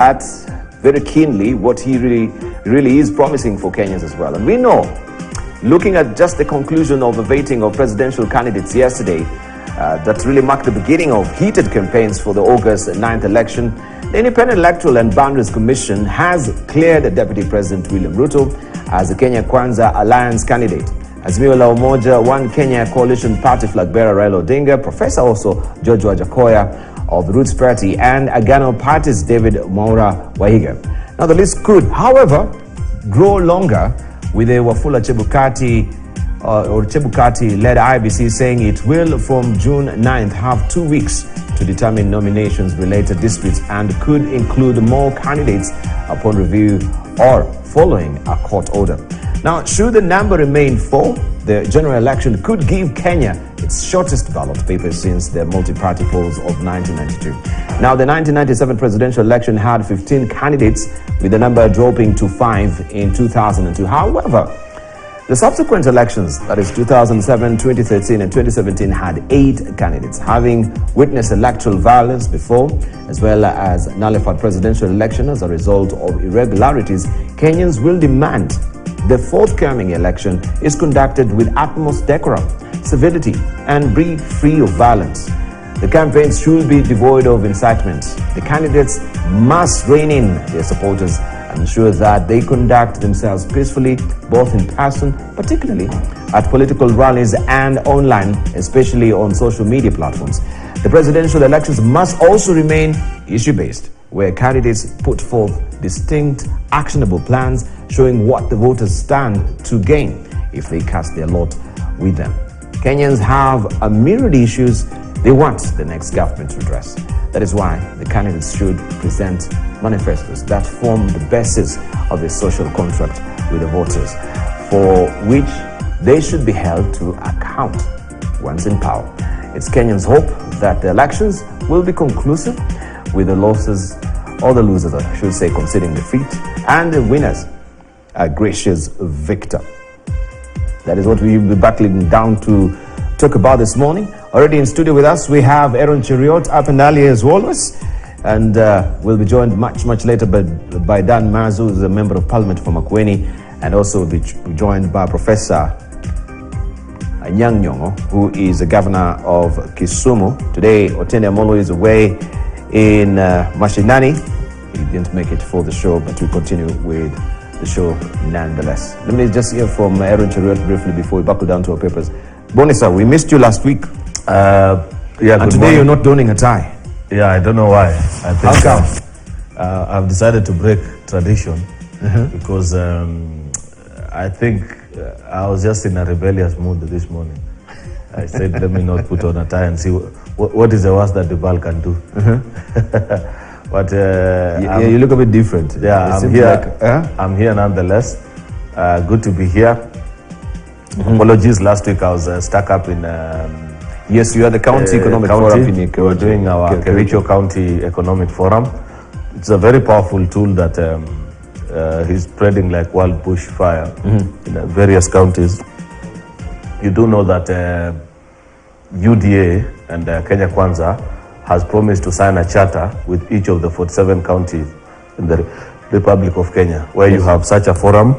at very keenly what he really is promising for Kenyans as well. And we know, looking at just the conclusion of the voting of presidential candidates yesterday, that really marked the beginning of heated campaigns for the August 9th election, the Independent Electoral and Boundaries Commission has cleared Deputy President William Ruto as the Kenya Kwanza Alliance candidate. Azimio la Umoja, One Kenya Coalition Party flag bearer Raila Odinga, Professor also George Wajakoya of the Roots Party, and Agano Party's David Mwaura Wahiga. Now the list could, however, grow longer, with a Wafula Chebukati-led IBC saying it will, from June 9th, have 2 weeks to determine nominations-related disputes and could include more candidates upon review or following a court order. Now, should the number remain 4, the general election could give Kenya its shortest ballot paper since the multi-party polls of 1992. Now, the 1997 presidential election had 15 candidates, with the number dropping to 5 in 2002. However, the subsequent elections, that is 2007, 2013, and 2017, had 8 candidates. Having witnessed electoral violence before, as well as nullified presidential election as a result of irregularities, Kenyans will demand the forthcoming election is conducted with utmost decorum, civility, and be free of violence. The campaigns should be devoid of incitement. The candidates must rein in their supporters and ensure that they conduct themselves peacefully, both in person, particularly at political rallies, and online, especially on social media platforms. The presidential elections must also remain issue-based, where candidates put forth distinct, actionable plans showing what the voters stand to gain if they cast their lot with them. Kenyans have a myriad of issues they want the next government to address. That is why the candidates should present manifestos that form the basis of a social contract with the voters, for which they should be held to account once in power. It's Kenyans' hope that the elections will be conclusive, with the losses, or the losers, I should say, conceding defeat, and the winners a gracious victor. That is what we'll be battling down to talk about this morning. Already in studio with us, we have Aaron Cheriot up and early as always, and we'll be joined much later by Dan Mazu, who's a member of parliament for Makueni, and also we'll be joined by Professor Anyang' Nyong'o, who is the governor of Kisumu. Today, Otiende Amolo is away in Mashinani. He didn't make it for the show, but we continue with the show nonetheless. Let me just hear from Aaron Cheriot briefly before we buckle down to our papers. Bonisa, we missed you last week. Yeah, and today morning. You're not donning a tie. Yeah, I don't know why. I think how come? I've decided to break tradition because I think I was just in a rebellious mood this morning. I said, let me not put on a tie and see what is the worst that the ball can do. But you look a bit different. Yeah, I'm here. I'm here nonetheless. Good to be here. Apologies, last week I was stuck up in... yes, you are the county economic forum. We were doing our Kericho County Economic Forum. It's a very powerful tool that is spreading like wild bushfire in various counties. You do know that UDA and Kenya Kwanza has promised to sign a charter with each of the 47 counties in the Republic of Kenya, where you have such a forum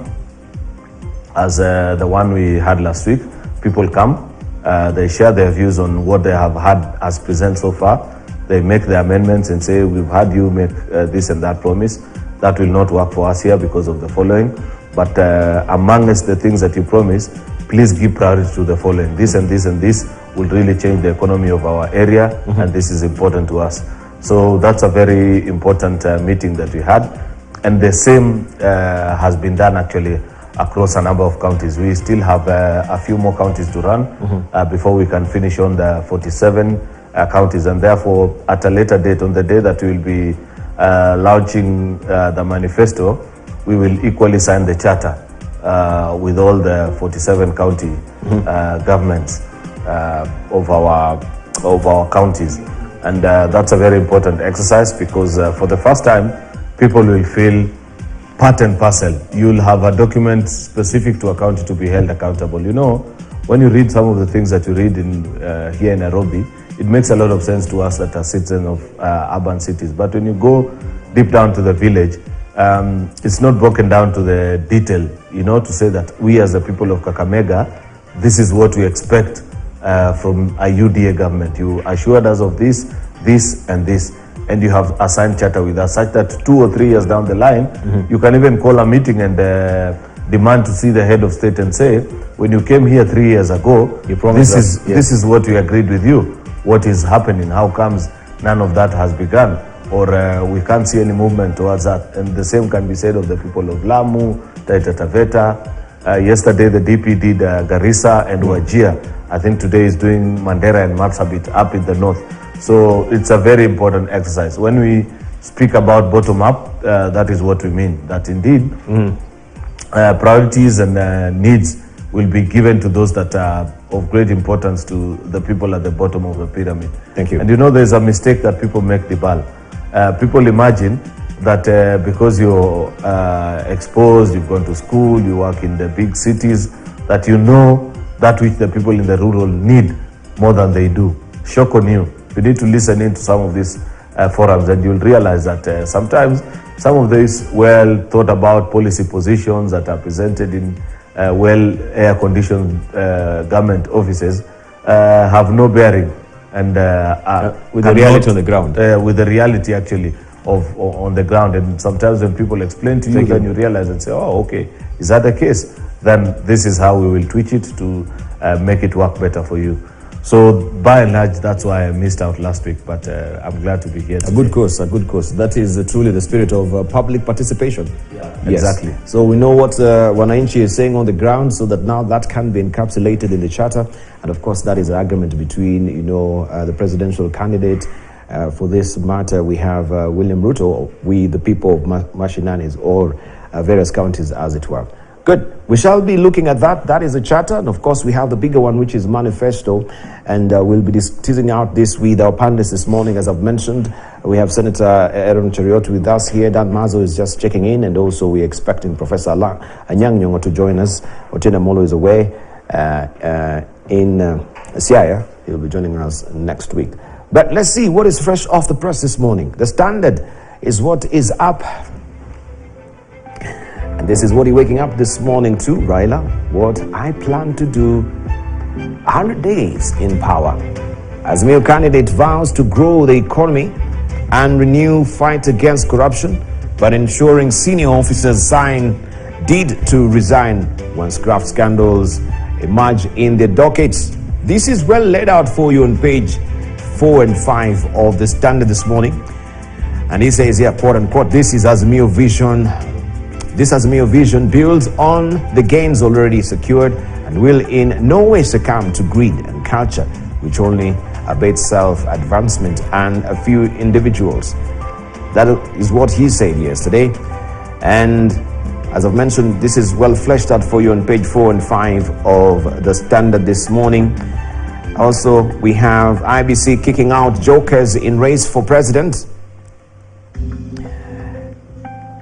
as the one we had last week. People come, they share their views on what they have had as present so far. They make the amendments and say, we've had you make this and that promise. That will not work for us here because of the following. But amongst the things that you promise, please give priority to the following. This and this and this will really change the economy of our area, and this is important to us. So that's a very important meeting that we had. And the same has been done actually across a number of counties. We still have a few more counties to run before we can finish on the 47 counties, and therefore at a later date, on the day that we will be launching the manifesto, we will equally sign the charter with all the 47 county governments of our counties. And that's a very important exercise because for the first time, people will feel part and parcel. You'll have a document specific to a county to be held accountable. You know, when you read some of the things that you read in here in Nairobi, it makes a lot of sense to us that are citizens of urban cities. But when you go deep down to the village, it's not broken down to the detail, to say that we as the people of Kakamega, this is what we expect from a UDA government. You assured us of this, this, and this, and you have a signed charter with us, such that 2 or 3 years down the line, you can even call a meeting and demand to see the head of state and say, when you came here 3 years ago, this is what we agreed with you. What is happening? How comes none of that has begun? Or we can't see any movement towards that. And the same can be said of the people of Lamu, Taita Taveta. Yesterday, the DP did Garissa and Wajir. I think today is doing Mandera and Marsabit up in the north. So it's a very important exercise. When we speak about bottom up, that is what we mean. That indeed, priorities and needs will be given to those that are of great importance to the people at the bottom of the pyramid. Thank you. And there's a mistake that people make, Dibal. People imagine that because you're exposed, you've gone to school, you work in the big cities, that that which the people in the rural need more than they do. Shock on you. You need to listen in to some of these forums, and you'll realize that sometimes some of these well thought about policy positions that are presented in well air-conditioned government offices have no bearing and with the reality on the ground. With the reality actually on the ground. And sometimes when people explain to you, then you realize and say, oh, okay, is that the case? Then this is how we will tweak it to make it work better for you. So by and large, that's why I missed out last week, but I'm glad to be here today. A good course. That is truly the spirit of public participation. Yeah, yes. Exactly. So we know what Wananchi is saying on the ground, so that now that can be encapsulated in the charter. And of course, that is an agreement between, the presidential candidate. For this matter, we have William Ruto, we the people of Mashinanis, or various counties as it were. Good. We shall be looking at that. That is a charter. And of course, we have the bigger one, which is Manifesto. And we'll be teasing out this with our panelists this morning. As I've mentioned, we have Senator Aaron Cheriot with us here. Dan Mazo is just checking in. And also we're expecting Professor Anyang Nyong'o to join us. Otieno Molo is away in Siaya. He'll be joining us next week. But let's see what is fresh off the press this morning. The Standard is what is up. And this is what you're waking up this morning to, Raila. What I plan to do 100 days in power. Azimio candidate vows to grow the economy and renew fight against corruption, but ensuring senior officers sign deed to resign once graft scandals emerge in their dockets. This is well laid out for you on page 4 and 5 of the Standard this morning. And he says here, quote unquote, this is Azimio vision. This Azimio vision builds on the gains already secured and will in no way succumb to greed and culture, which only abates self-advancement and a few individuals. That is what he said yesterday. And as I've mentioned, this is well fleshed out for you on page 4 and 5 of the Standard this morning. Also, we have IBC kicking out jokers in race for president.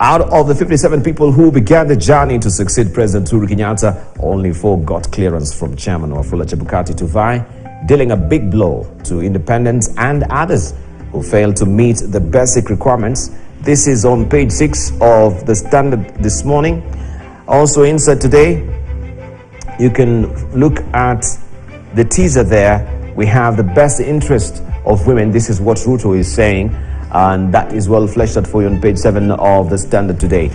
Out of the 57 people who began the journey to succeed President Uhuru Kenyatta, only 4 got clearance from Chairman Wafula Chebukati to vie, dealing a big blow to independents and others who failed to meet the basic requirements. This is on page 6 of the Standard this morning. Also inside today, you can look at the teaser there. We have the best interest of women. This is what Ruto is saying. And that is well fleshed out for you on page 7 of the Standard today.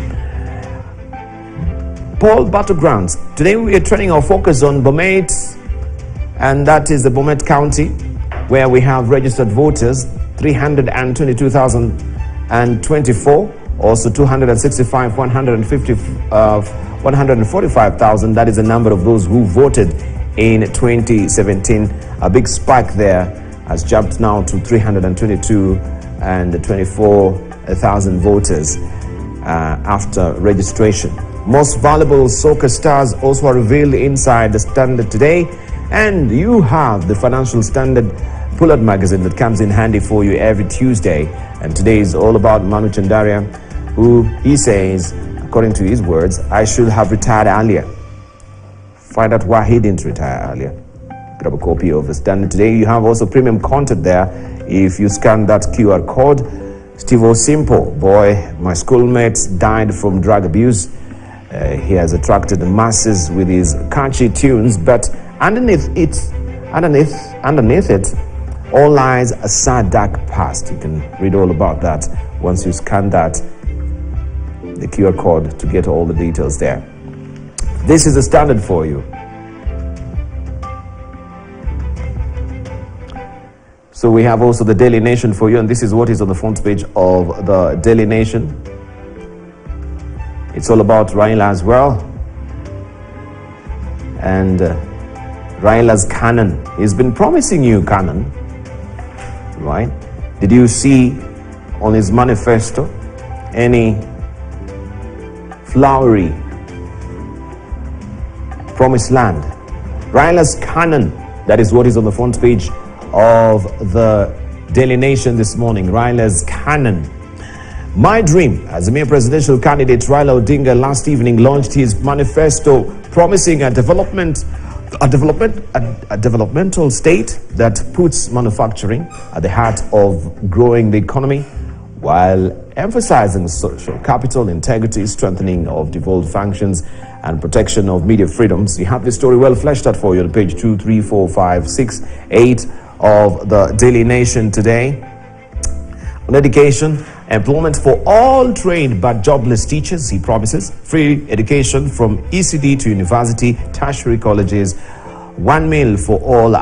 Poll battlegrounds. Today we are turning our focus on Bomet, and that is the Bomet County, where we have registered voters 322,024, also 145,000. That is the number of those who voted in 2017. A big spike there has jumped now to 324,000 voters after registration. Most valuable soccer stars also are revealed inside the Standard today. And you have the Financial Standard Pull-Out magazine that comes in handy for you every Tuesday. And today is all about Manu Chandaria, who he says, according to his words, I should have retired earlier. Find out why he didn't retire earlier. Grab a copy of the Standard today. You have also premium content there. If you scan that QR code, Steve Osimpo, boy, my schoolmates died from drug abuse. He has attracted the masses with his catchy tunes, but underneath it, all lies a sad, dark past. You can read all about that once you scan that, the QR code, to get all the details there. This is the standard for you. So we have also the Daily Nation for you, and this is what is on the front page of the Daily Nation. It's all about Raila as well. And Raila's canon. He's been promising you canon, right? Did you see on his manifesto any flowery promised land? Raila's canon, that is what is on the front page of the Daily Nation this morning. Raila's canon. My dream, Azimio presidential candidate Raila Odinga last evening launched his manifesto promising a developmental state that puts manufacturing at the heart of growing the economy, while emphasizing social capital, integrity, strengthening of devolved functions, and protection of media freedoms. You have this story well fleshed out for you on page 2, 3, 4, 5, 6, 8 of the Daily Nation today. On education, employment for all trained but jobless teachers, he promises. Free education from ECD to university, tertiary colleges. 1 meal for all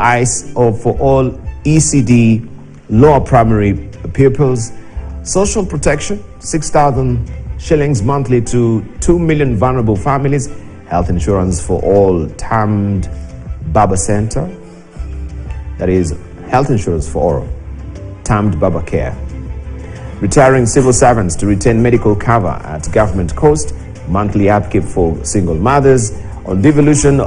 for all ECD lower primary pupils. Social protection, 6,000 shillings monthly to 2 million vulnerable families. Health insurance for all termed Baba Center. That is health insurance for all termed Baba Care. Retiring civil servants to retain medical cover at government cost. Monthly upkeep for single mothers. On devolution,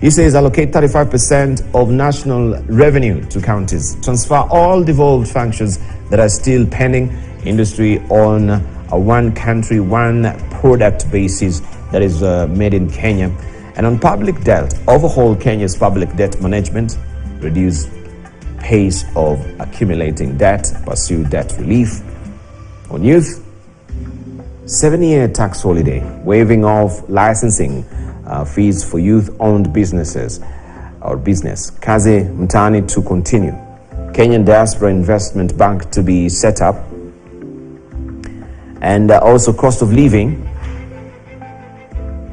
he says allocate 35% of national revenue to counties. Transfer all devolved functions that are still pending. Industry on a one country, one product basis, that is made in Kenya. And on public debt, overhaul Kenya's public debt management. Reduce pace of accumulating debt, pursue debt relief. On youth, 7-year tax holiday, waiving off licensing fees for youth-owned businesses or business. Kazi Mtani to continue. Kenyan Diaspora Investment Bank to be set up. And also cost of living.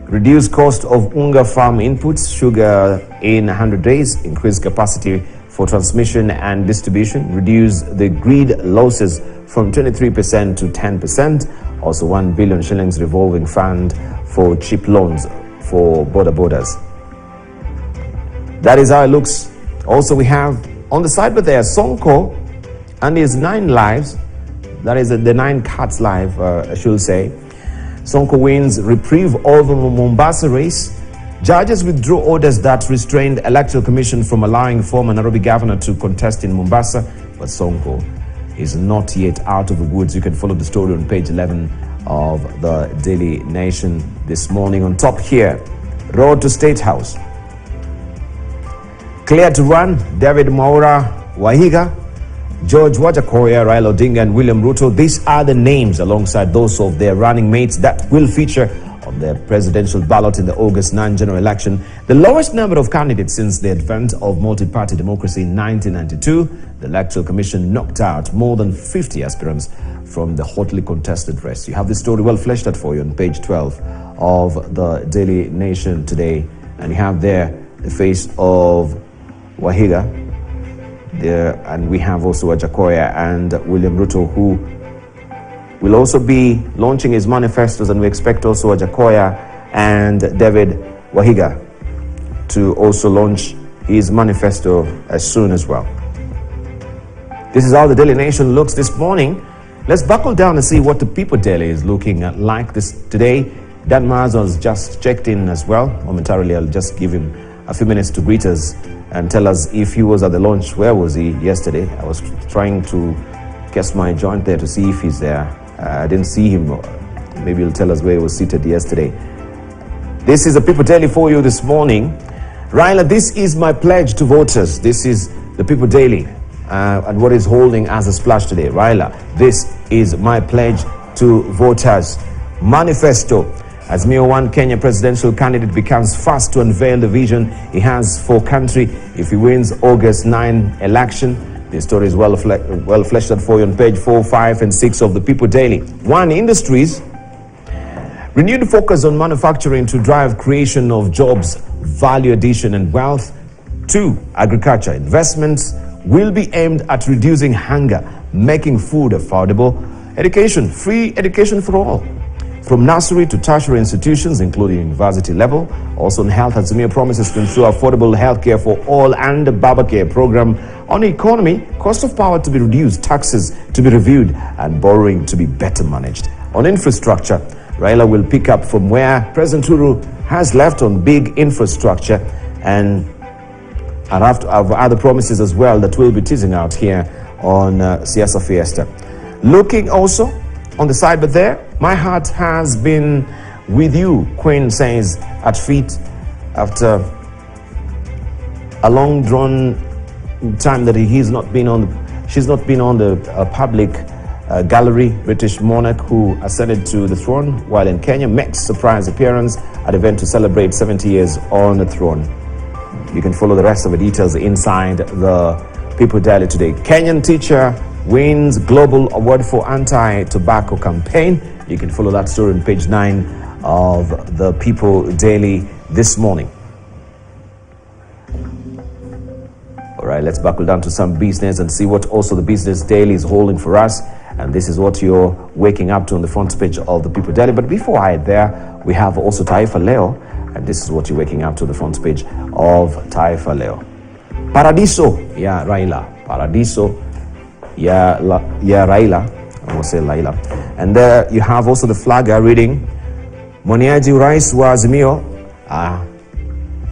Reduce cost of unga farm inputs, sugar in 100 days, increase capacity for transmission and distribution, reduce the grid losses from 23% to 10%. Also 1 billion shillings revolving fund for cheap loans for borders. That is how it looks. Also we have on the side, but there Sonko and his 9 lives, that is the 9 cats live, I should say. Sonko wins reprieve over Mombasa race. Judges withdrew orders that restrained Electoral Commission from allowing former Nairobi governor to contest in Mombasa, but Sonko is not yet out of the woods. You can follow the story on page 11 of the Daily Nation this morning. On top here, road to State House. Clear to run, David Mwaura Wahiga, George Wajakoya, Raila Odinga, and William Ruto. These are the names alongside those of their running mates that will feature on the presidential ballot in the August 9 general election. The lowest number of candidates since the advent of multi-party democracy in 1992. The Electoral Commission knocked out more than 50 aspirants from the hotly contested race. You have this story well fleshed out for you on page 12 of the Daily Nation today. And you have there the face of Wahiga there, and we have also Wajakoya and William Ruto, who will also be launching his manifestos, and we expect also Wajakoya and David Wahiga to also launch his manifesto as soon as well. This is how the Daily Nation looks this morning. Let's buckle down and see what the People Daily is looking at like this today. Dan Mazo's just checked in as well. Momentarily, I'll just give him a few minutes to greet us and tell us if he was at the launch. Where was he yesterday? I was trying to guess my joint there to see if he's there. I didn't see him. Maybe he'll tell us where he was seated yesterday. This is the People Daily for you this morning. Raila, this is my pledge to voters. This is the People Daily. and what is holding as a splash today. Raila, this is my pledge to voters. Manifesto. Azimio One Kenya presidential candidate becomes first to unveil the vision he has for country if he wins August 9 election. The story is well fleshed out for you on page 4, 5, and 6 of the People Daily. One, industries. Renewed focus on manufacturing to drive creation of jobs, value addition, and wealth. 2, agriculture. Investments will be aimed at reducing hunger, making food affordable. Education, free education for all, from nursery to tertiary institutions, including university level. Also in health, Azimio promises to ensure affordable healthcare for all and the Babacare program. On economy, cost of power to be reduced, taxes to be reviewed, and borrowing to be better managed. On infrastructure, Raila will pick up from where President Uhuru has left on big infrastructure, and have other promises as well that we'll be teasing out here on Siasa Fiesta. Looking also on the side, but there, my heart has been with you, Queen says at feet after a long drawn time that she's not been on the public gallery. British monarch who ascended to the throne while in Kenya makes surprise appearance at event to celebrate 70 years on the throne. You can follow the rest of the details inside the People Daily today. Kenyan teacher wins global award for anti-tobacco campaign. You can follow that story on page 9 of the People Daily this morning. All right, let's buckle down to some business and see what also the Business Daily is holding for us. And this is what you're waking up to on the front page of the People Daily. But before I head there, we have also Taifa Leo. And this is what you're waking up to the front page of Taifa Leo. Paradiso, yeah, Raila. Paradiso, yeah, Raila. I won't say Laila. And there you have also the flagger reading, Mwaniaji urais wa Azimio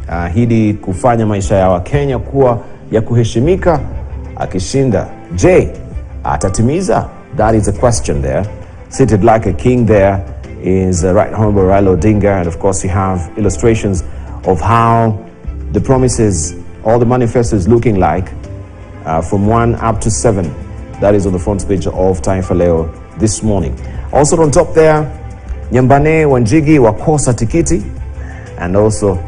ahidi kufanya maisha ya Wakenya kuwa ya kuheshimika akishinda. Je, atatimiza? That is a question there. Seated like a king there is Right Honorable Raila Odinga, and of course you have illustrations of how the promises, all the manifesto is looking like from 1 up to 7. That is on the front page of Taifa Leo this morning. Also on top there, Nyambane Wanjigi wakosa tikiti, and also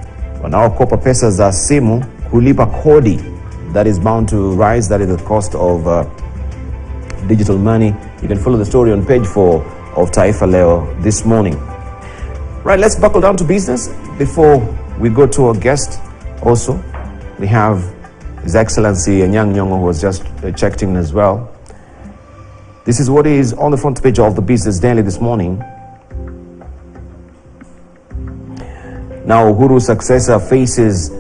wanaokopa pesa za simu kulipa kodi. That is bound to rise. That is the cost of digital money. You can follow the story on page 4 of Taifa Leo this morning. Right, let's buckle down to business before we go to our guest. Also, we have His Excellency Anyang' Nyong'o, who was just checked in as well. This is what is on the front page of the Business Daily this morning. Now, Uhuru's successor faces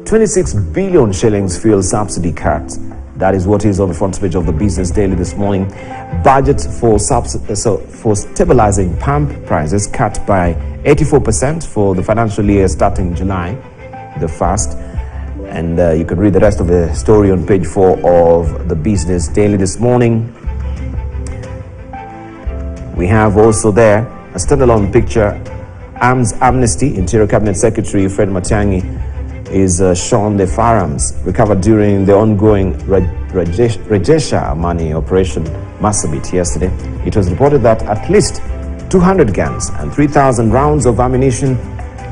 26 billion shillings fuel subsidy cut. That is what is on the front page of the Business Daily this morning. Budget for stabilizing pump prices cut by 84% for the financial year starting July the 1st. And you can read the rest of the story on page 4 of the Business Daily this morning. We have also there a standalone picture. Arms Amnesty, Interior Cabinet Secretary Fred Matiang'i is shown the firearms recovered during the ongoing Rejesha money operation Marsabit yesterday. It was reported that at least 200 guns and 3,000 rounds of ammunition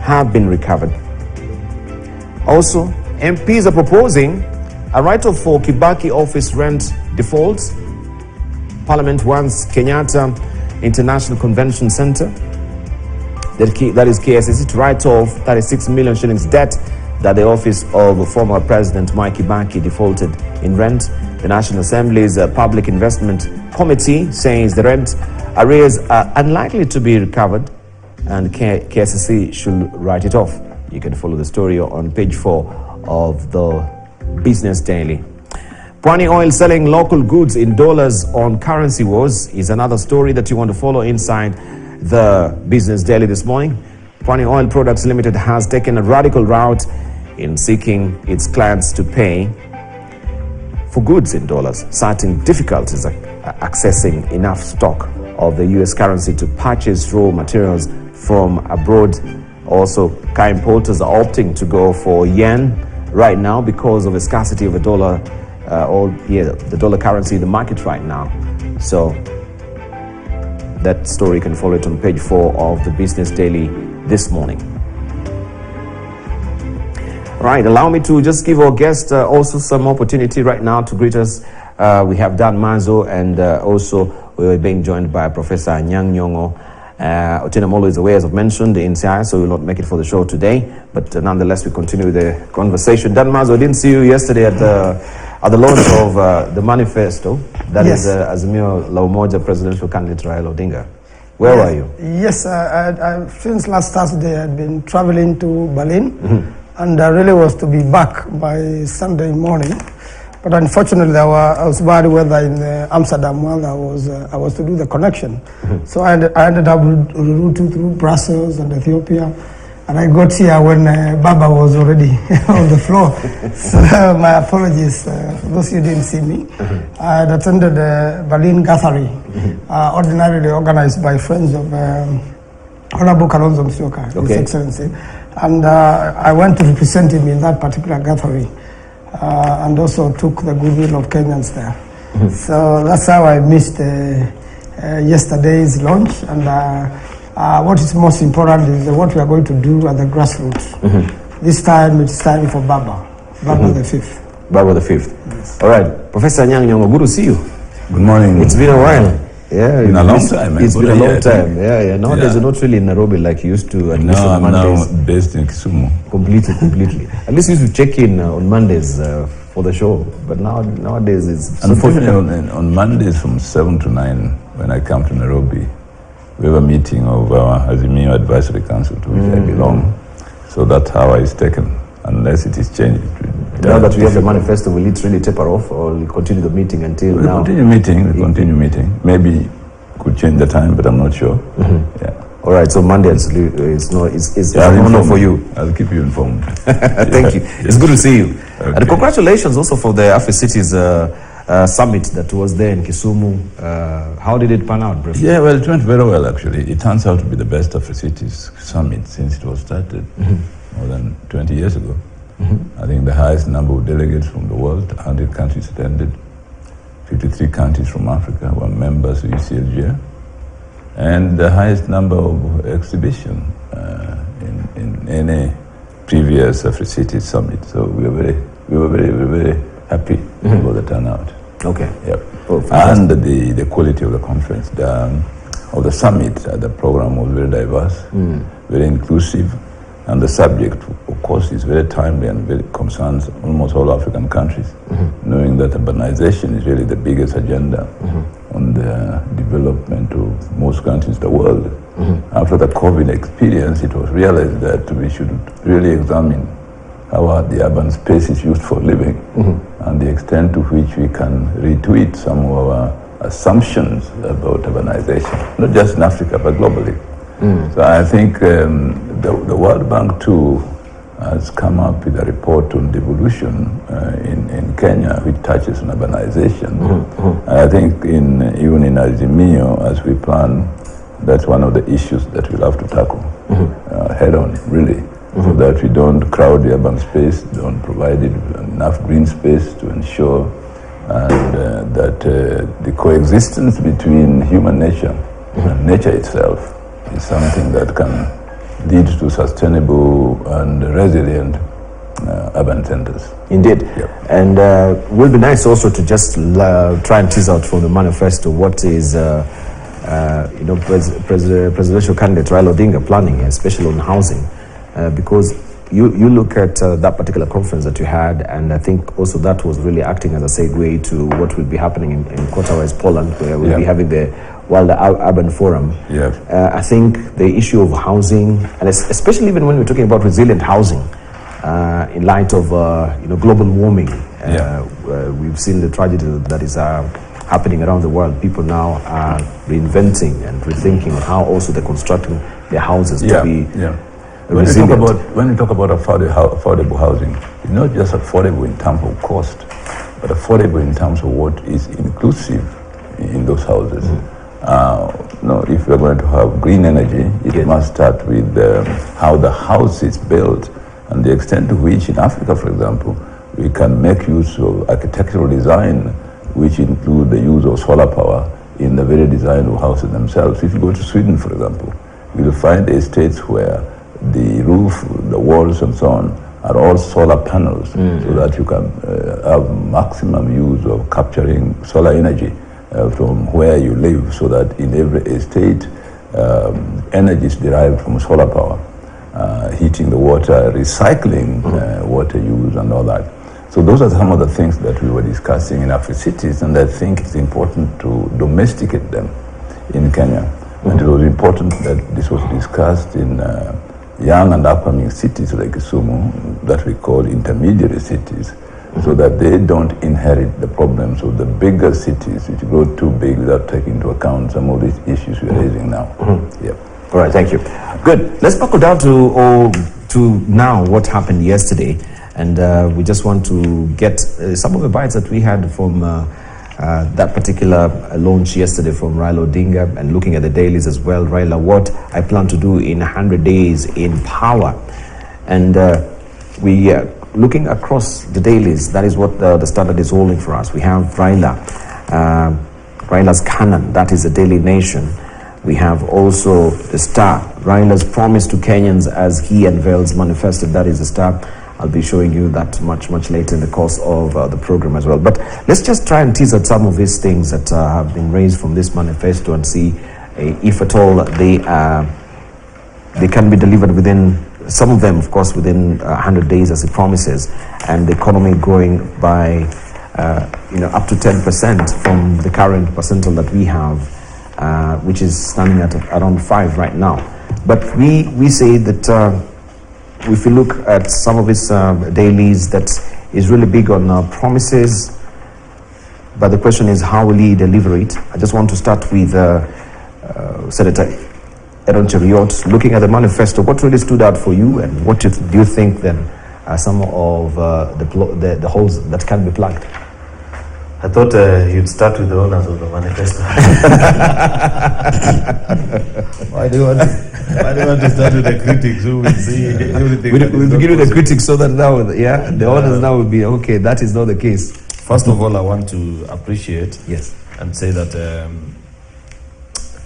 have been recovered. Also, MPs are proposing a write-off for Kibaki office rent defaults. Parliament wants Kenyatta International Convention Center, that is KSCC, to write off 36 million shillings debt that the office of former President Mwai Kibaki defaulted in rent. The National Assembly's Public Investment Committee says the rent arrears are unlikely to be recovered and KSCC should write it off. You can follow the story on page 4 of the Business Daily. Pwani Oil selling local goods in dollars on currency wars is another story that you want to follow inside the Business Daily this morning. Pwani Oil Products Limited has taken a radical route in seeking its clients to pay for goods in dollars, citing difficulties accessing enough stock of the US currency to purchase raw materials from abroad. Also, car importers are opting to go for yen right now because of a scarcity of a dollar the dollar currency in the market right now. So that story, you can follow it on page 4 of the Business Daily this morning. Right, allow me to just give our guest also some opportunity right now to greet us. We have Dan Mazo, and also we are being joined by Professor Anyang' Nyong'o. Otieno Molo is away, as I've mentioned, in CI, so we will not make it for the show today. But nonetheless, we continue with the conversation. Dan Mazo, I didn't see you yesterday at the launch of the Manifesto. That is Azimio La Umoja presidential candidate Raila Odinga. Where were you? Yes, since last Thursday, I had been traveling to Berlin. And I really was to be back by Sunday morning, but unfortunately I was bad weather in Amsterdam while I was to do the connection. So I ended up routing through Brussels and Ethiopia, and I got here when Baba was already on the floor. So my apologies for those who didn't see me. I had attended the Berlin gathering, ordinarily organized by friends of Honorable Kalonzo Musyoka, His Excellency. And I went to represent him in that particular gathering, and also took the goodwill of Kenyans there. So that's how I missed yesterday's launch. And what is most important is what we are going to do at the grassroots. This time it's time for Baba the 5th. Baba the 5th. Yes. All right, Professor Anyang' Nyong'o, good to see you. Good morning. It's been a while. Yeah, in a long time. It's been a long time. Yeah. Nowadays, you're not really in Nairobi like you used to. At least on Mondays. I'm now based in Kisumu. Completely. At least you used to check in on Mondays for the show. But nowadays, it's unfortunately on Mondays from 7 to 9 when I come to Nairobi, we have a meeting of our Azimio Advisory Council to which I belong. So that's how it's taken, unless it is changed. Now that we have the manifesto, will it really taper off, or will continue the meeting until now? Continue meeting. Maybe could change the time, but I'm not sure. Yeah. All right. So Monday is an honor for you. I'll keep you informed. Thank you. It's good to see you. Okay. And congratulations also for the Afri-Cities summit that was there in Kisumu. How did it pan out, briefly? Yeah, well, it went very well, actually. It turns out to be the best Afri-Cities summit since it was started more than 20 years ago. I think the highest number of delegates from the world, 100 countries attended, 53 countries from Africa were members of ECLG, and the highest number of exhibition in any previous Afri-Cities summit. So we were very happy about the turnout. Okay. Yep. Oh, and the quality of the conference, of the summit, the program was very diverse, very inclusive. And the subject, of course, is very timely and very concerns almost all African countries, knowing that urbanization is really the biggest agenda on the development of most countries in the world. After the COVID experience, it was realized that we should really examine how the urban space is used for living and the extent to which we can retweet some of our assumptions about urbanization, not just in Africa, but globally. So I think the World Bank too has come up with a report on devolution in Kenya, which touches on urbanization. I think even in Azimio, as we plan, that's one of the issues that we'll have to tackle head on, really, so that we don't crowd the urban space, don't provide it with enough green space to ensure that the coexistence between human nature and nature itself is something that can lead to sustainable and resilient urban centers. Indeed. Yep. And it will be nice also to just try and tease out from the manifesto what is presidential candidate Raila Odinga planning, especially on housing, because you look at that particular conference that you had, and I think also that was really acting as a segue to what will be happening in Kwanza, Poland, where we'll be having the World Urban Forum. I think the issue of housing, and especially even when we're talking about resilient housing, in light of global warming, we've seen the tragedy that is happening around the world. People now are reinventing and rethinking how also they're constructing their houses to be resilient. When we talk about affordable housing, it's not just affordable in terms of cost, but affordable in terms of what is inclusive in those houses. If we're going to have green energy, it must start with how the house is built and the extent to which in Africa, for example, we can make use of architectural design, which include the use of solar power in the very design of houses themselves. If you go to Sweden, for example, you'll find estates where the roof, the walls, and so on are all solar panels, so that you can have maximum use of capturing solar energy from where you live, so that in every estate, energy is derived from solar power, heating the water, recycling water use, and all that. So those are some of the things that we were discussing in our cities, and I think it's important to domesticate them in Kenya. And it was important that this was discussed in young and upcoming cities like Kisumu, that we call intermediary cities, so that they don't inherit the problems of the bigger cities which grow too big without taking into account some of these issues we're raising now. Yeah. All right, thank you. Good. Let's buckle down to now what happened yesterday. And we just want to get some of the bites that we had from that particular launch yesterday from Raila Odinga, and looking at the dailies as well. Raila, what I plan to do in 100 days in power. And we looking across the dailies, that is what the Standard is holding for us. We have Raila's Canon, that is the Daily Nation. We have also the Star, Raila's promise to Kenyans as he unveils Manifesto, that is the Star. I'll be showing you that much later in the course of the program as well. But let's just try and tease out some of these things that have been raised from this manifesto and see if at all they can be delivered within, some of them, of course, within 100 days as it promises, and the economy growing by up to 10% from the current percentile that we have, which is standing at around 5 right now. But we say that if you look at some of his dailies, that is really big on promises, but the question is, how will he deliver it? I just want to start with Senator Aaron Cheriot. Looking at the manifesto, what really stood out for you, and what do you think then are some of the holes that can be plugged? I thought you'd start with the owners of the manifesto. Why do you want to start with the critics who will see everything? We'll begin with the critics, so that now, the owners now will be, okay, that is not the case. First of all, I want to appreciate and say that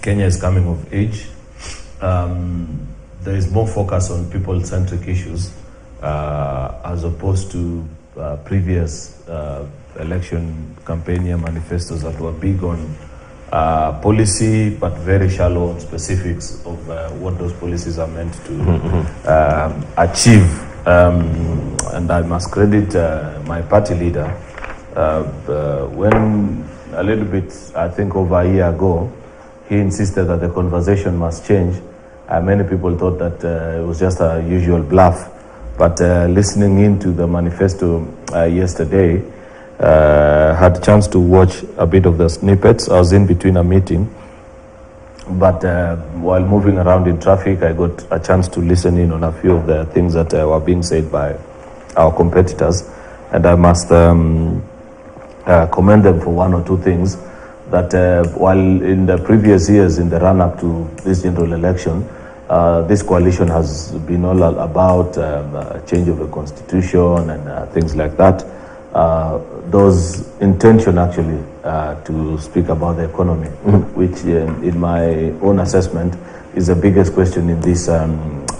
Kenya is coming of age. There is more focus on people-centric issues as opposed to previous election campaign manifestos that were big on policy, but very shallow on specifics of what those policies are meant to achieve. And I must credit my party leader. When a little bit, I think over a year ago, he insisted that the conversation must change. Many people thought that it was just a usual bluff. But listening into the manifesto yesterday, had a chance to watch a bit of the snippets. I was in between a meeting, but while moving around in traffic, I got a chance to listen in on a few of the things that were being said by our competitors, and I must commend them for one or two things. That while in the previous years, in the run-up to this general election, this coalition has been all about change of the constitution and things like that. Those intention actually to speak about the economy, which in my own assessment is the biggest question in this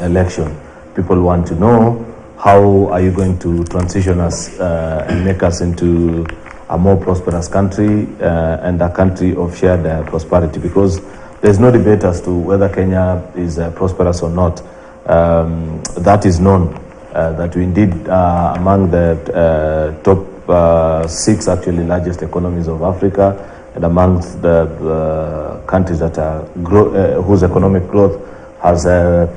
election. People want to know, how are you going to transition us and make us into a more prosperous country and a country of shared prosperity, because there's no debate as to whether Kenya is prosperous or not. That is known, that we indeed among the top 6 actually largest economies of Africa, and amongst the countries that are whose economic growth has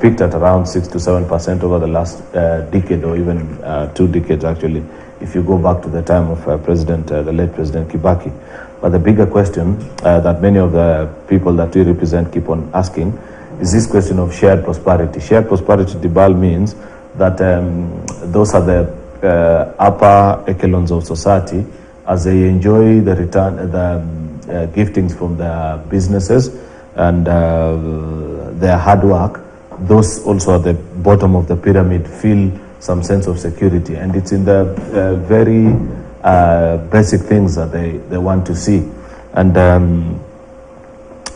peaked at around 6 to 7% over the last decade, or even 2 decades actually, if you go back to the time of the late President Kibaki. But the bigger question that many of the people that we represent keep on asking is this question of shared prosperity. Shared prosperity, Dibal, means that those are the upper echelons of society, as they enjoy the return, the giftings from their businesses and their hard work. Those also at the bottom of the pyramid feel some sense of security. And it's in the very basic things that they want to see. And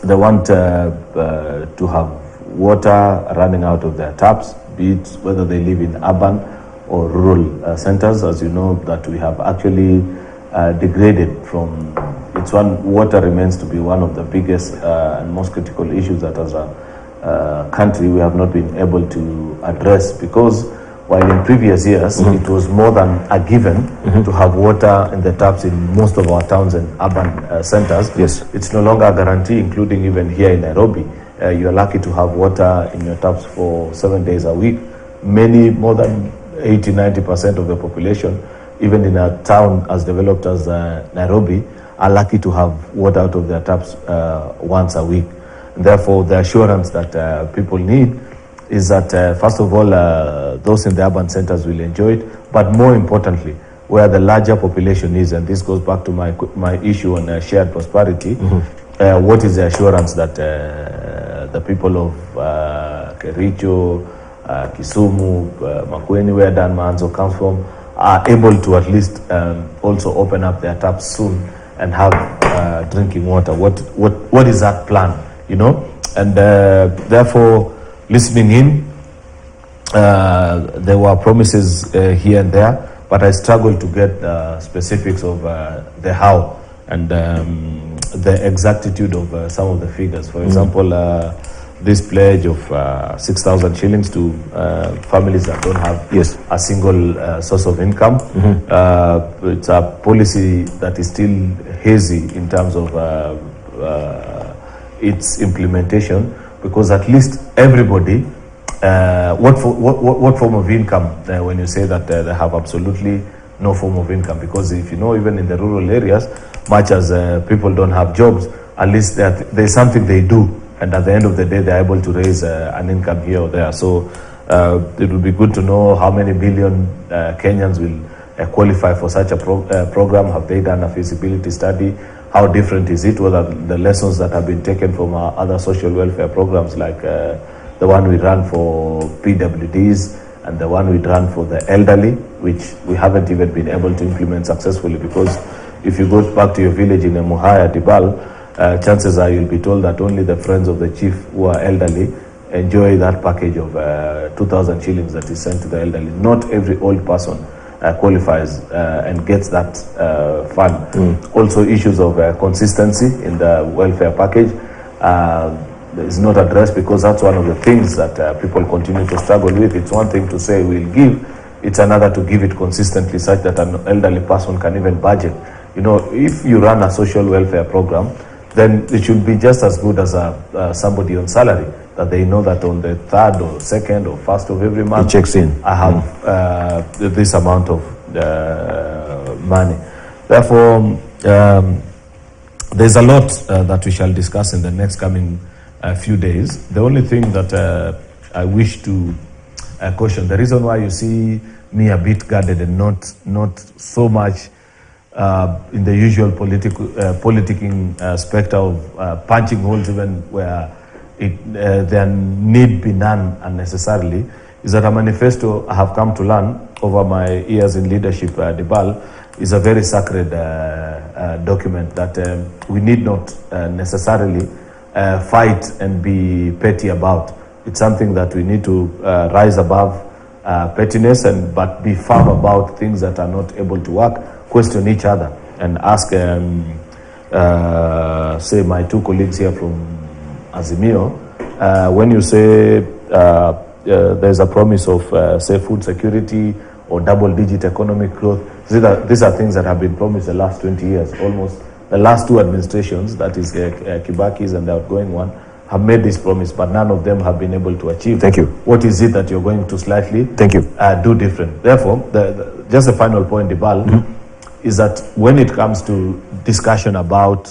they want to have water running out of their taps, be it whether they live in urban or rural centers. As you know, that we have actually degraded from, water remains to be one of the biggest and most critical issues that as a country we have not been able to address, because while in previous years it was more than a given to have water in the taps in most of our towns and urban centers. Yes. It's no longer a guarantee, including even here in Nairobi. You're lucky to have water in your taps for 7 days a week. Many, more than 80-90% of the population, even in a town as developed as Nairobi, are lucky to have water out of their taps once a week. And therefore, the assurance that people need is that, first of all, those in the urban centers will enjoy it, but more importantly, where the larger population is, and this goes back to my issue on shared prosperity, what is the assurance that the people of Kericho, Kisumu, Makueni, where Dan Maanzo comes from, are able to at least also open up their taps soon and have drinking water? What is that plan, you know? And therefore, listening in, there were promises here and there, but I struggled to get the specifics of the how and the exactitude of some of the figures. For example, this pledge of 6,000 shillings to families that don't have a single source of income. It's a policy that is still hazy in terms of its implementation, because at least everybody, what form of income, when you say that they have absolutely no form of income, because if you know, even in the rural areas, much as people don't have jobs, at least there's something they do, and at the end of the day, they're able to raise an income here or there. So it will be good to know how many billion Kenyans will qualify for such a program. Have they done a feasibility study? How different is it? Whether the lessons that have been taken from our other social welfare programs, like the one we run for PWDs and the one we run for the elderly, which we haven't even been able to implement successfully, because if you go back to your village in Emuhaya, Dibal, chances are you'll be told that only the friends of the chief who are elderly enjoy that package of 2,000 shillings that is sent to the elderly. Not every old person qualifies and gets that fund. Also, issues of consistency in the welfare package is not addressed, because that's one of the things that people continue to struggle with. It's one thing to say we'll give, it's another to give it consistently, such that an elderly person can even budget. You know, if you run a social welfare program, then it should be just as good as somebody on salary, that they know that on the 3rd or 2nd or 1st of every month, it checks in. I have this amount of money. Therefore, there's a lot that we shall discuss in the next coming few days. The only thing that I wish to caution, the reason why you see me a bit guarded and not so much in the usual politicking spectre of punching holes even where there need be none unnecessarily, is that a manifesto I have come to learn over my years in leadership at Dibal is a very sacred document that we need not necessarily fight and be petty about. It's something that we need to rise above pettiness but be firm about things that are not able to work, question each other and ask, say, my two colleagues here from Azimio, when you say there's a promise of, say, food security or double-digit economic growth, these are things that have been promised the last 20 years. Almost the last two administrations, that is Kibaki's and the outgoing one, have made this promise, but none of them have been able to achieve. Thank you. What is it that you're going to slightly do different? Therefore, just a final point, Dibal, is that when it comes to discussion about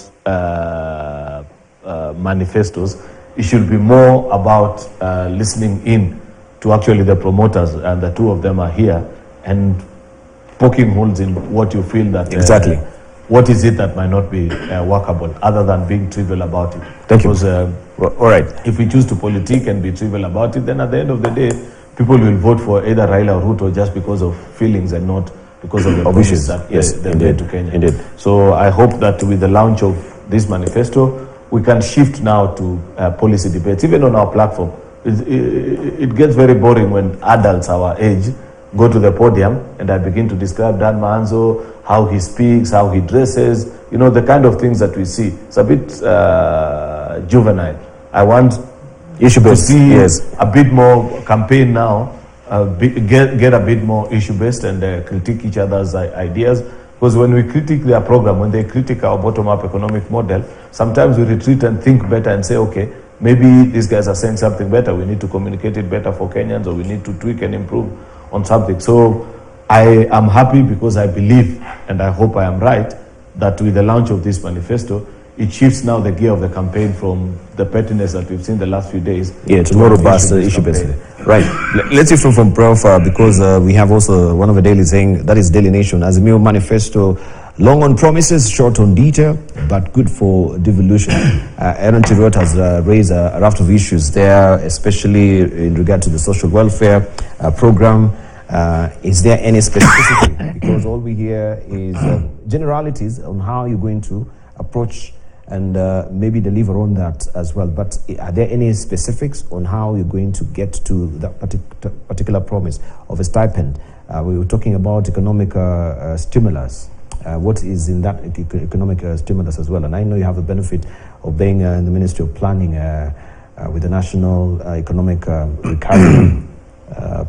manifestos, it should be more about listening in to actually the promoters, and the two of them are here, and poking holes in what you feel that what is it that might not be workable, other than being trivial about it. Thank you. Because, all right. If we choose to politic and be trivial about it, then at the end of the day, people will vote for either Raila or Ruto just because of feelings and not because of the promises that they made to Kenya. Indeed. So I hope that with the launch of this manifesto, we can shift now to policy debates, even on our platform. It gets very boring when adults our age go to the podium and I begin to describe Dan Manzo, how he speaks, how he dresses, you know, the kind of things that we see. It's a bit juvenile. I want to see a bit more campaign now, get a bit more issue-based and critique each other's ideas. Because when we critique their program, when they critique our bottom-up economic model, sometimes we retreat and think better and say, okay, maybe these guys are saying something better. We need to communicate it better for Kenyans, or we need to tweak and improve on something. So I am happy because I believe, and I hope I am right, that with the launch of this manifesto, it shifts now the gear of the campaign from the pettiness that we've seen the last few days. Yeah, to more robust issue-based. Right. Let's hear from Prof, because we have also one of the daily saying, that is Daily Nation, Azimio Manifesto, long on promises, short on detail, but good for devolution. Aaron Tirot has raised a raft of issues there, especially in regard to the social welfare program. Is there any specificity? Because all we hear is generalities on how you're going to approach and maybe deliver on that as well. But are there any specifics on how you're going to get to that particular promise of a stipend? We were talking about economic stimulus. What is in that economic stimulus as well? And I know you have the benefit of being in the Ministry of Planning with the National Economic Recovery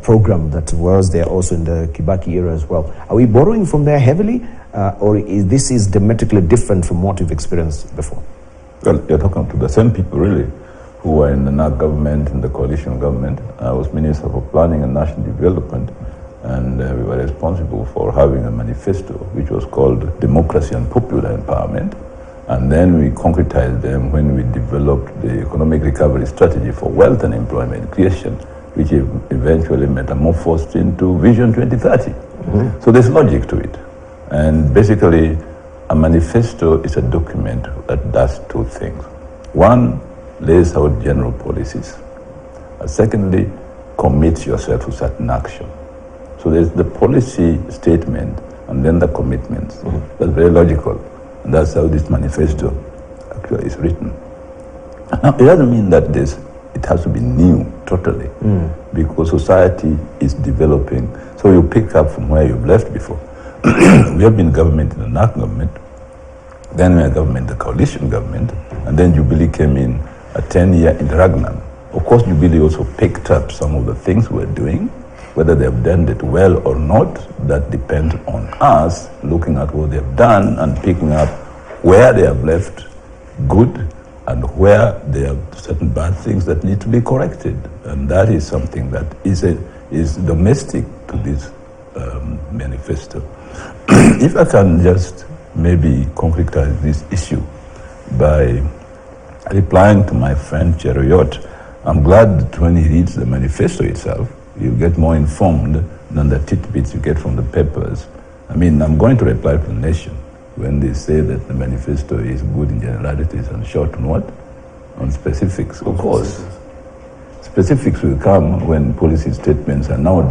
program that was there also in the Kibaki era as well. Are we borrowing from there heavily? Or is this dramatically different from what you've experienced before? Well, you're talking to the same people, really, who were in the NAC government, in the coalition government. I was Minister for Planning and National Development, and we were responsible for having a manifesto, which was called Democracy and Popular Empowerment. And then we concretized them when we developed the economic recovery strategy for wealth and employment creation, which eventually metamorphosed into Vision 2030. Mm-hmm. So there's logic to it. And basically, a manifesto is a document that does two things. One, lays out general policies. And secondly, commits yourself to certain action. So there's the policy statement and then the commitments. Mm-hmm. That's very logical. And that's how this manifesto actually is written. Now, it doesn't mean that it has to be new totally, because society is developing. So you pick up from where you've left before. We have been government in the NAC government, then we had government, the coalition government, and then Jubilee came in a 10-year interregnum. Of course, Jubilee also picked up some of the things we're doing. Whether they have done it well or not, that depends on us looking at what they have done and picking up where they have left good and where there are certain bad things that need to be corrected. And that is something that is domestic to this manifesto. If I can just maybe concretize this issue by replying to my friend Cheruiyot, I'm glad that when he reads the manifesto itself, you get more informed than the tidbits you get from the papers. I mean, I'm going to reply to the Nation when they say that the manifesto is good in generalities and short on what? On specifics, of course. Specifics will come when policy statements are now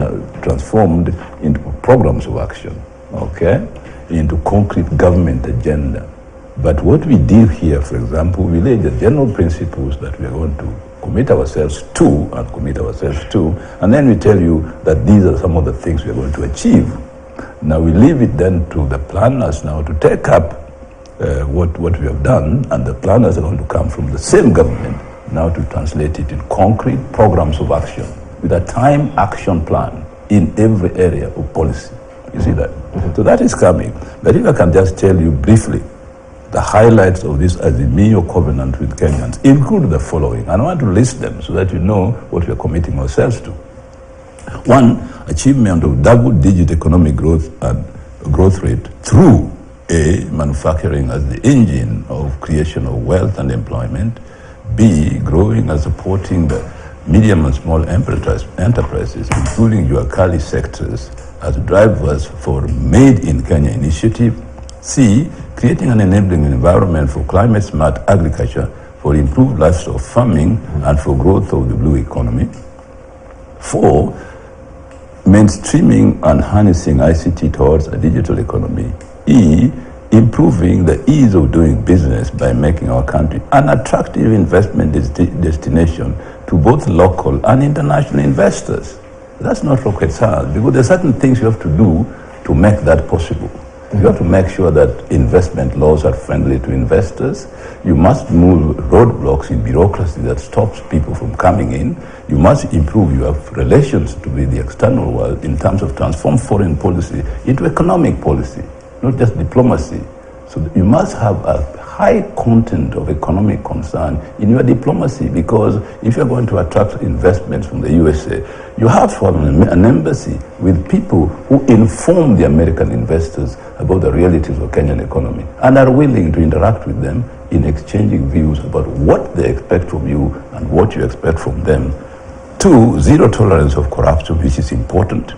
transformed into programs of action, okay? Into concrete government agenda. But what we do here, for example, we lay the general principles that we are going to commit ourselves to, and then we tell you that these are some of the things we are going to achieve. Now we leave it then to the planners now to take up what we have done, and the planners are going to come from the same government now to translate it in concrete programs of action with a time action plan in every area of policy. You see that? Mm-hmm. So that is coming. But if I can just tell you briefly, the highlights of this Azimio covenant with Kenyans include the following. I want to list them so that you know what we are committing ourselves to. One, achievement of double-digit economic growth and growth rate through A, manufacturing as the engine of creation of wealth and employment. B, growing and supporting the medium and small enterprises, including your Kali sectors, as drivers for Made in Kenya initiative. C, creating an enabling environment for climate-smart agriculture, for improved livestock farming, and for growth of the blue economy. 4, mainstreaming and harnessing ICT towards a digital economy. E, improving the ease of doing business by making our country an attractive investment destination to both local and international investors. That's not rocket science, because there are certain things you have to do to make that possible. You have to make sure that investment laws are friendly to investors. You must move roadblocks in bureaucracy that stops people from coming in. You must improve your relations with the external world in terms of transform foreign policy into economic policy, not just diplomacy. So you must have a high content of economic concern in your diplomacy, because if you're going to attract investments from the USA, you have to have an embassy with people who inform the American investors about the realities of Kenyan economy and are willing to interact with them in exchanging views about what they expect from you and what you expect from them. 2, zero tolerance of corruption, which is important.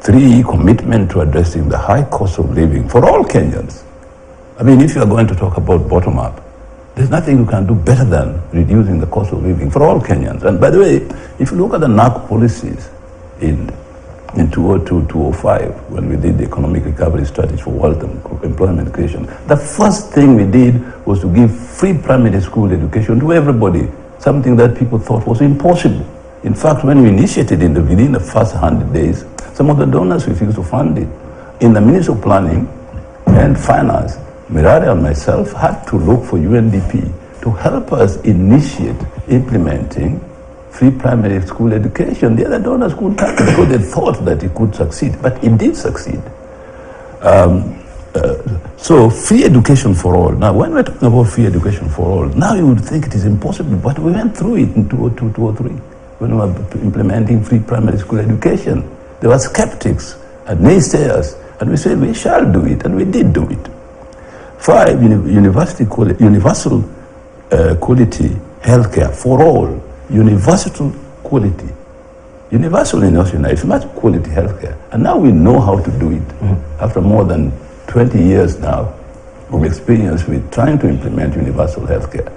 3, commitment to addressing the high cost of living for all Kenyans. I mean, if you are going to talk about bottom-up, there's nothing you can do better than reducing the cost of living for all Kenyans. And by the way, if you look at the NAC policies in 2002-2005, when we did the economic recovery strategy for wealth and employment creation, the first thing we did was to give free primary school education to everybody, something that people thought was impossible. In fact, when we initiated it within the first 100 days, some of the donors refused to fund it. In the Ministry of Planning and Finance, Mirare and myself had to look for UNDP to help us initiate implementing free primary school education. The other donors couldn't touch it because they thought that it could succeed, but it did succeed. So free education for all. Now, when we're talking about free education for all, now you would think it is impossible, but we went through it in 2002, 2003, when we were implementing free primary school education. There were skeptics and naysayers, and we said we shall do it, and we did do it. 5, universal quality healthcare for all. Universal quality. Universal in Australia, it's much quality healthcare. And now we know how to do it. After more than 20 years now of experience with trying to implement universal healthcare.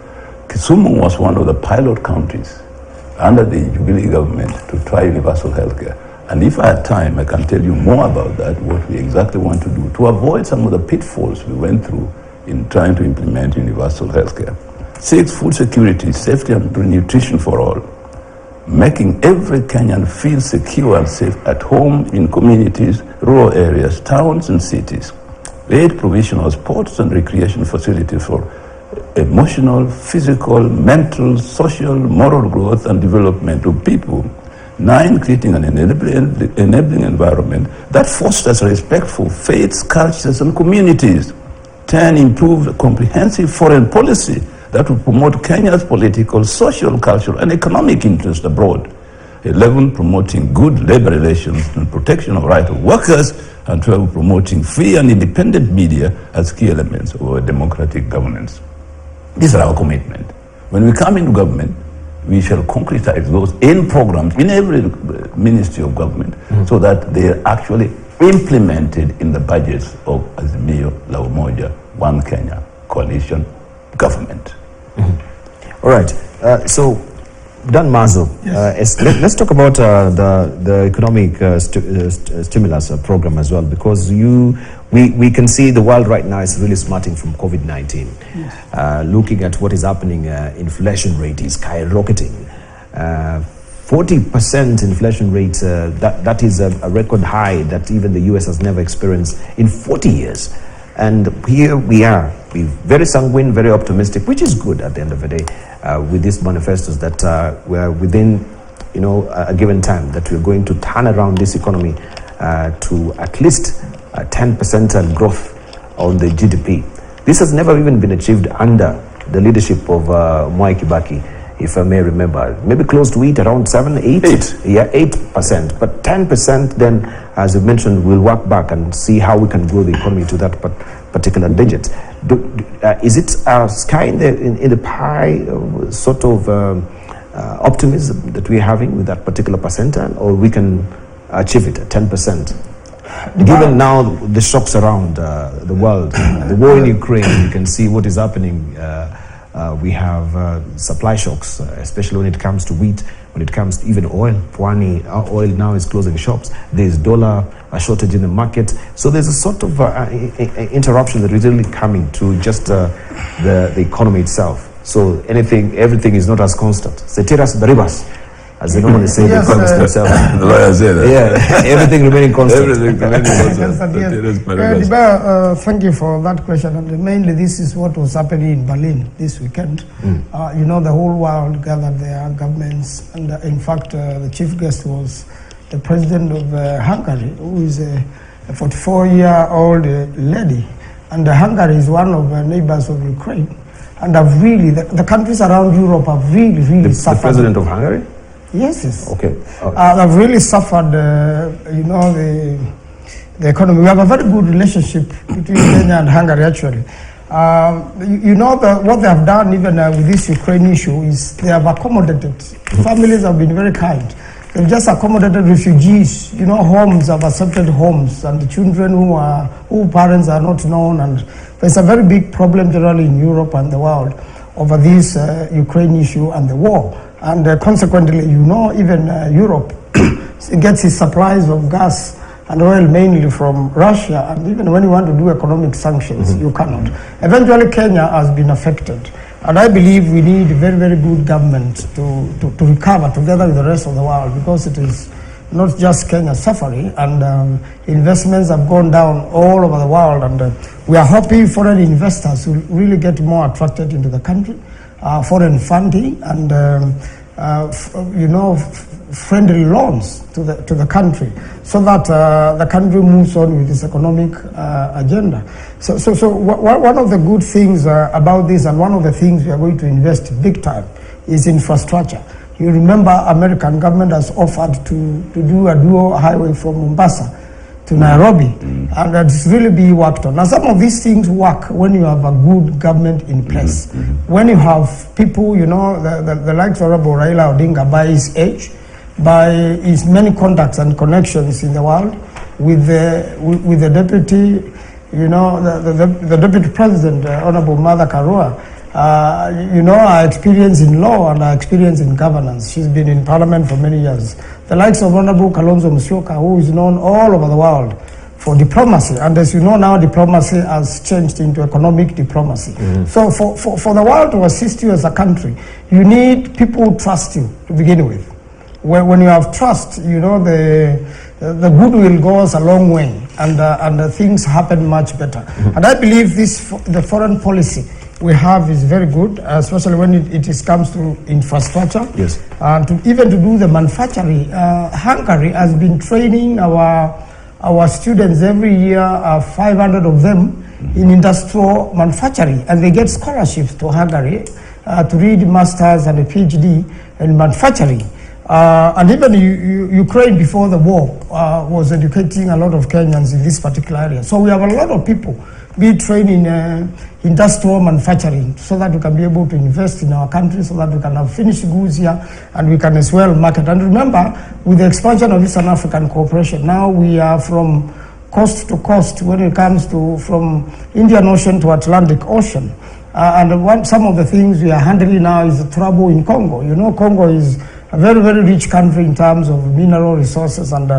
Kisumu was one of the pilot countries under the Jubilee government to try universal healthcare. And if I had time, I can tell you more about that, what we exactly want to do to avoid some of the pitfalls we went through in trying to implement universal healthcare. 6, food security, safety and nutrition for all. Making every Kenyan feel secure and safe at home, in communities, rural areas, towns and cities. 8, provision of sports and recreation facilities for emotional, physical, mental, social, moral growth and development of people. 9, creating an enabling environment that fosters respect for faiths, cultures, and communities. 10, improve comprehensive foreign policy that will promote Kenya's political, social, cultural, and economic interests abroad. 11, promoting good labor relations and protection of rights of workers. And 12, promoting free and independent media as key elements of our democratic governance. These are our commitment. When we come into government, we shall concretize those in programs in every ministry of government so that they are actually implemented in the budgets of Azimio La Umoja, One Kenya coalition government. All right. So, Dan Mazo, let's talk about the economic stimulus program as well, because we can see the world right now is really smarting from COVID-19. Yes. Looking at what is happening, inflation rate is skyrocketing. 40% inflation rate, that is a record high that even the US has never experienced in 40 years. And here we are, very sanguine, very optimistic, which is good at the end of the day, with these manifestos that we're within, a given time, that we're going to turn around this economy to at least 10% growth on the GDP. This has never even been achieved under the leadership of Mwai Kibaki, if I may remember. Maybe close to it, around 7, 8? 8. Yeah, 8%. But 10% then, as you mentioned, we'll work back and see how we can grow the economy to that particular digit. Is it sky in the pie sort of optimism that we're having with that particular percentile, or we can achieve it at 10%? Given now the shocks around the world, the war in Ukraine, you can see what is happening. We have supply shocks, especially when it comes to wheat. when it comes to even oil. Pwani oil now is closing shops. There's dollar shortage in the market. So there's a sort of interruption that is really coming to just the economy itself. So everything is not as constant. Ceteris paribus, as they normally say, the economists themselves. The lawyer said that. Yeah, everything remaining constant. Everything remaining constant. Thank you for that question. And mainly this is what was happening in Berlin this weekend. You know, the whole world gathered their governments. And in fact, the chief guest was the president of Hungary, who is a 44-year-old lady. And Hungary is one of the neighbors of Ukraine. And have really, the countries around Europe have really suffered. The president of Hungary? Yes. Okay. Have really suffered, you know, the economy. We have a very good relationship between Kenya and Hungary, actually. You know, what they have done even with this Ukraine issue is they have accommodated. Families have been very kind. They've just accommodated refugees. You know, homes have accepted homes, and the children whose parents are not known. And there's a very big problem generally in Europe and the world over this Ukraine issue and the war. And consequently, you know, even Europe gets its supplies of gas and oil mainly from Russia. And even when you want to do economic sanctions, you cannot. Eventually, Kenya has been affected. And I believe we need very, very good government to recover together with the rest of the world, because it is not just Kenya suffering, and investments have gone down all over the world. And we are hoping foreign investors will really get more attracted into the country. Foreign funding and you know, friendly loans to the country, so that the country moves on with its economic agenda. So one of the good things about this, and one of the things we are going to invest big time, is infrastructure. You remember, American government has offered to do a dual highway from Mombasa to Nairobi, and that's really be worked on. Now, some of these things work when you have a good government in place. When you have people, you know, the likes of Honorable Raila Odinga, by his age, by his many contacts and connections in the world, with the deputy, you know, the deputy president, Honorable Martha Karua, you know, our experience in law and our experience in governance. She's been in parliament for many years. The likes of Honorable Kalonzo Musyoka, who is known all over the world for diplomacy. And as you know now, diplomacy has changed into economic diplomacy. So for the world to assist you as a country, you need people who trust you to begin with. When you have trust, you know, the goodwill goes a long way, and things happen much better. And I believe the foreign policy we have is very good, especially when it comes to infrastructure. Yes. And even to do the manufacturing. Hungary has been training our students every year, 500 of them, in industrial manufacturing, and they get scholarships to Hungary to read masters and a PhD in manufacturing. And even Ukraine before the war was educating a lot of Kenyans in this particular area. So we have a lot of people be trained in industrial manufacturing, so that we can be able to invest in our country, so that we can have finished goods here, and we can as well market. And remember, with the expansion of Eastern African cooperation, now we are from coast to coast when it comes to from Indian Ocean to Atlantic Ocean. And some of the things we are handling now is the trouble in Congo. You know, Congo is a very, very rich country in terms of mineral resources, and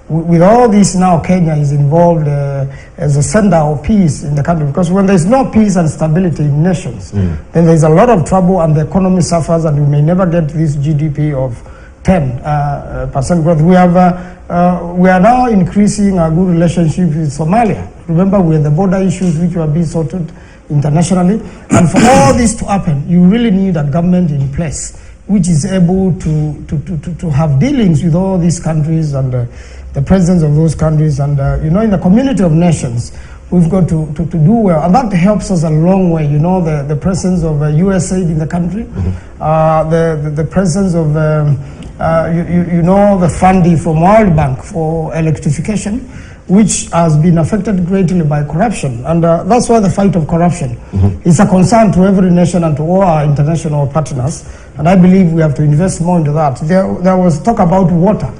with all this now, Kenya is involved as a sender of peace in the country, because when there's no peace and stability in nations, then there's a lot of trouble and the economy suffers, and we may never get this GDP of 10% growth. We are now increasing our good relationship with Somalia. Remember, we have the border issues which are being sorted internationally, and for all this to happen, you really need a government in place which is able to have dealings with all these countries and the presidents of those countries. And you know, in the community of nations, we've got to do well, and that helps us a long way. You know, the presence of USAID in the country, the presence of you know, the funding from World Bank for electrification, which has been affected greatly by corruption. And that's why the fight of corruption is a concern to every nation and to all our international partners. And I believe we have to invest more into that. There was talk about water.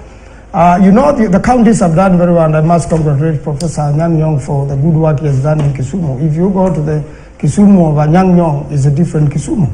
You know, the counties have done very well, and I must congratulate Professor Nyang Yong for the good work he has done in Kisumu. If you go to the Kisumu of Anyang is a different Kisumu.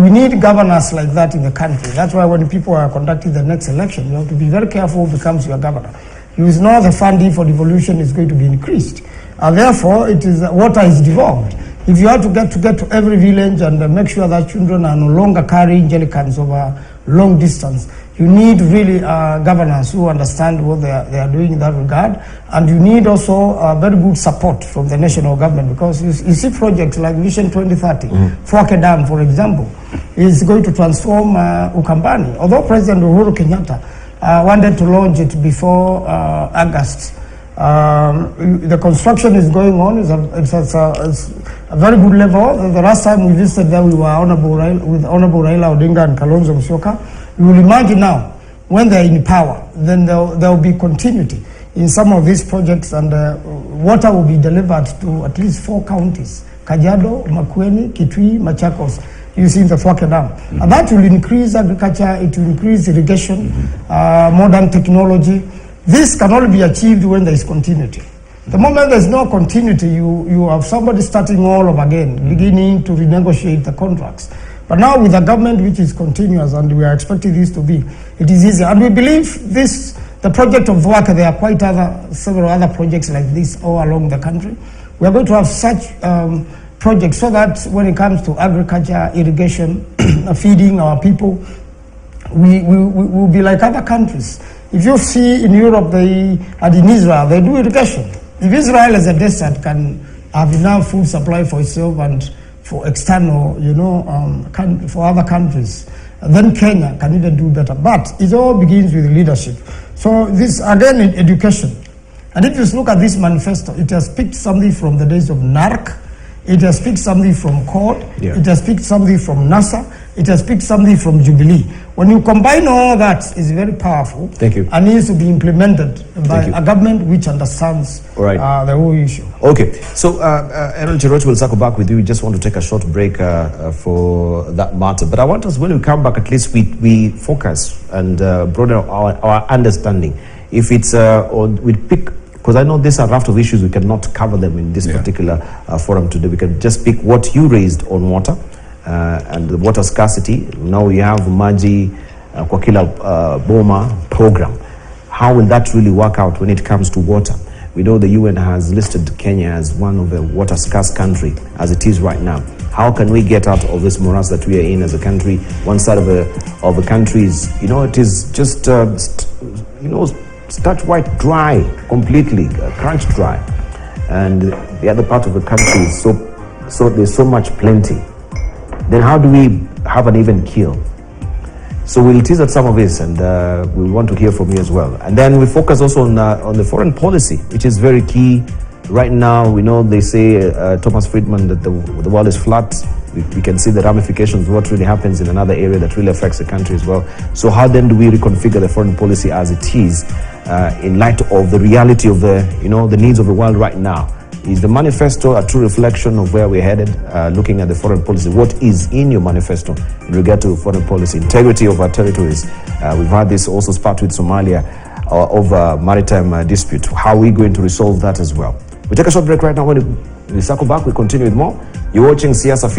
We need governors like that in the country. That's why when people are conducting the next election, you have to be very careful who becomes your governor. You know the funding for devolution is going to be increased. Therefore, it is water is devolved. If you have to get to every village and make sure that children are no longer carrying jerrycans over long distance, you need really governors who understand what they are doing in that regard, and you need also very good support from the national government, because you see projects like Vision 2030, Fwake Dam, for example, is going to transform Ukambani. Although President Uhuru Kenyatta wanted to launch it before August, the construction is going on. It's a very good level. The last time we visited there, we were with Honorable Raila Odinga and Kalonzo Musyoka. You will imagine now, when they're in power, then there will be continuity in some of these projects, and water will be delivered to at least 4 counties: Kajiado, Makueni, Kitui, Machakos, using the Fwake Dam. And that will increase agriculture, it will increase irrigation, modern technology. This can only be achieved when there is continuity. The moment there's no continuity, you have somebody starting all over again, beginning to renegotiate the contracts. But now with a government which is continuous, and we are expecting this to be, it is easier. And we believe the project of Fwake, there are several other projects like this all along the country. We are going to have such projects so that when it comes to agriculture, irrigation, feeding our people, we will be like other countries. If you see in Europe and in Israel, they do irrigation. If Israel as a desert can have enough food supply for itself and for external, for other countries, then Kenya can even do better. But it all begins with leadership. So this, again, in education. And if you look at this manifesto, it has picked something from the days of NARC, it has picked something from CORD, it has picked something from NASA, it has picked something from Jubilee. When you combine all that, it's very powerful. Thank you. And needs to be implemented by a government which understands the whole issue. Okay, so Aaron Chiroch will circle back with you. We just want to take a short break for that matter. But I want us, when we come back, at least we focus and broaden our understanding. If it's, or we pick, because I know these are raft of issues, we cannot cover them in this particular forum today. We can just pick what you raised on water. And the water scarcity. Now we have Maji kwa kila Boma program. How will that really work out when it comes to water? We know the UN has listed Kenya as one of the water scarce country as it is right now. How can we get out of this morass that we are in as a country? One side of the country is, it is just, starch white dry, completely, crunch dry. And the other part of the country is so there's so much plenty. Then how do we have an even keel? So we'll tease at some of this, and we want to hear from you as well. And then we focus also on the foreign policy, which is very key. Right now, we know they say, Thomas Friedman, that the world is flat. We can see the ramifications of what really happens in another area that really affects the country as well. So how then do we reconfigure the foreign policy as it is in light of the reality of the needs of the world right now? Is the manifesto a true reflection of where we're headed, looking at the foreign policy? What is in your manifesto in regard to foreign policy? Integrity of our territories. We've had this also spat with Somalia over maritime dispute. How are we going to resolve that as well? We take a short break right now. When we circle back, we continue with more. You're watching Siasa Fiesta.